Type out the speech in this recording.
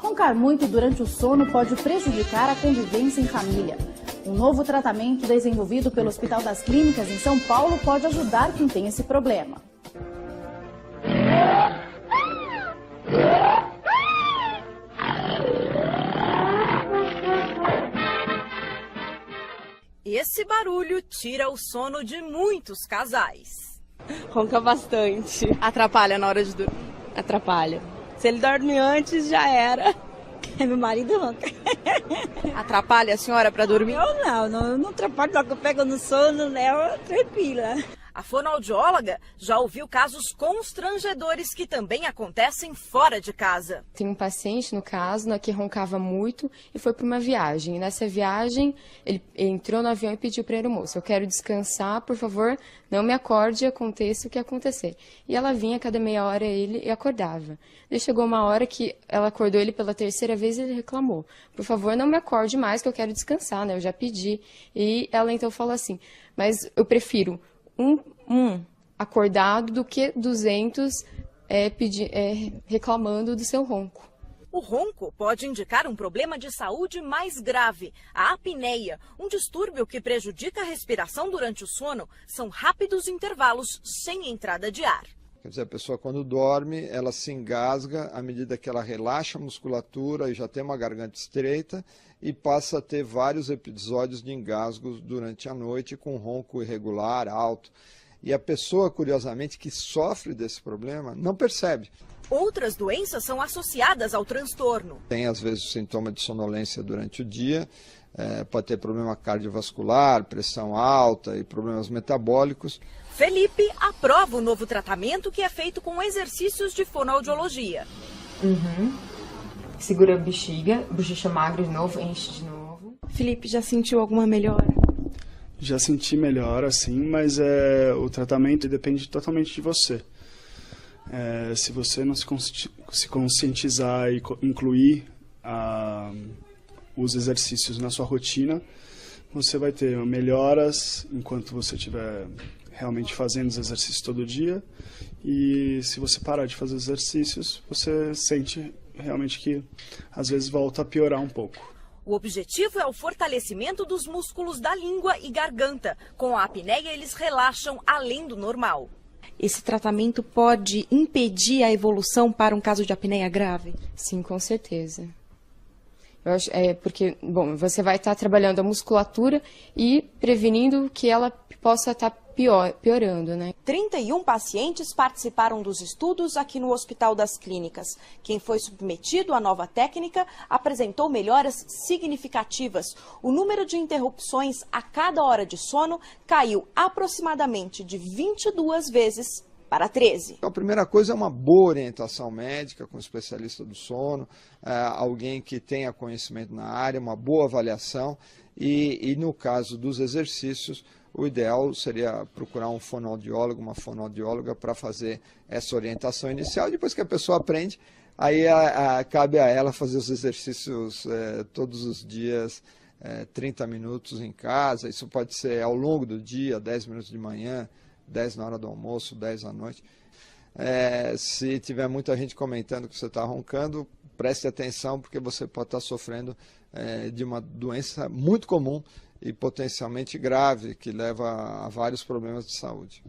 Roncar muito durante o sono pode prejudicar a convivência em família. Um novo tratamento desenvolvido pelo Hospital das Clínicas em São Paulo pode ajudar quem tem esse problema. Esse barulho tira o sono de muitos casais. Ronca bastante. Atrapalha na hora de dormir? Atrapalha. Se ele dorme antes, já era. Meu marido ronca. Atrapalha a senhora para dormir? Eu não atrapalho, não. Eu pego no sono, ela tranquila. A fonoaudióloga já ouviu casos constrangedores que também acontecem fora de casa. Tem um paciente, no caso, que roncava muito e foi para uma viagem. E nessa viagem, ele entrou no avião e pediu para a aeromoça: eu quero descansar, por favor, não me acorde e aconteça o que acontecer. E ela vinha a cada meia hora ele e acordava. Daí chegou uma hora que ela acordou ele pela terceira vez e ele reclamou: por favor, não me acorde mais que eu quero descansar, né? Eu já pedi. E ela então falou assim: mas eu prefiro um acordado do que 200 reclamando do seu ronco. O ronco pode indicar um problema de saúde mais grave, a apneia, um distúrbio que prejudica a respiração durante o sono. São rápidos intervalos sem entrada de ar. Quer dizer, a pessoa quando dorme, ela se engasga à medida que ela relaxa a musculatura e já tem uma garganta estreita e passa a ter vários episódios de engasgos durante a noite com ronco irregular, alto. E a pessoa, curiosamente, que sofre desse problema não percebe. Outras doenças são associadas ao transtorno. Tem, às vezes, o sintoma de sonolência durante o dia, pode ter problema cardiovascular, pressão alta e problemas metabólicos. Felipe aprova o novo tratamento que é feito com exercícios de fonoaudiologia. Segura a bexiga, bochecha magra de novo, enche de novo. Felipe, já sentiu alguma melhora? Já senti melhora, sim, mas o tratamento depende totalmente de você. Se você não se conscientizar e incluir os exercícios na sua rotina, você vai ter melhoras enquanto você estiver realmente fazendo os exercícios todo dia. E se você parar de fazer exercícios, você sente realmente que às vezes volta a piorar um pouco. O objetivo é o fortalecimento dos músculos da língua e garganta. Com a apneia, eles relaxam além do normal. Esse tratamento pode impedir a evolução para um caso de apneia grave? Sim, com certeza. Eu acho, porque, bom, você vai estar trabalhando a musculatura e prevenindo que ela possa estar piorando, né? 31 pacientes participaram dos estudos aqui no Hospital das Clínicas. Quem foi submetido à nova técnica apresentou melhoras significativas. O número de interrupções a cada hora de sono caiu aproximadamente de 22 vezes para 13. A primeira coisa é uma boa orientação médica com um especialista do sono, alguém que tenha conhecimento na área, uma boa avaliação e no caso dos exercícios, o ideal seria procurar um fonoaudiólogo, uma fonoaudióloga para fazer essa orientação inicial. Depois que a pessoa aprende, aí cabe a ela fazer os exercícios todos os dias, 30 minutos em casa. Isso pode ser ao longo do dia, 10 minutos de manhã, 10 na hora do almoço, 10 à noite. Se tiver muita gente comentando que você está roncando, preste atenção, porque você pode estar sofrendo de uma doença muito comum e potencialmente grave, que leva a vários problemas de saúde.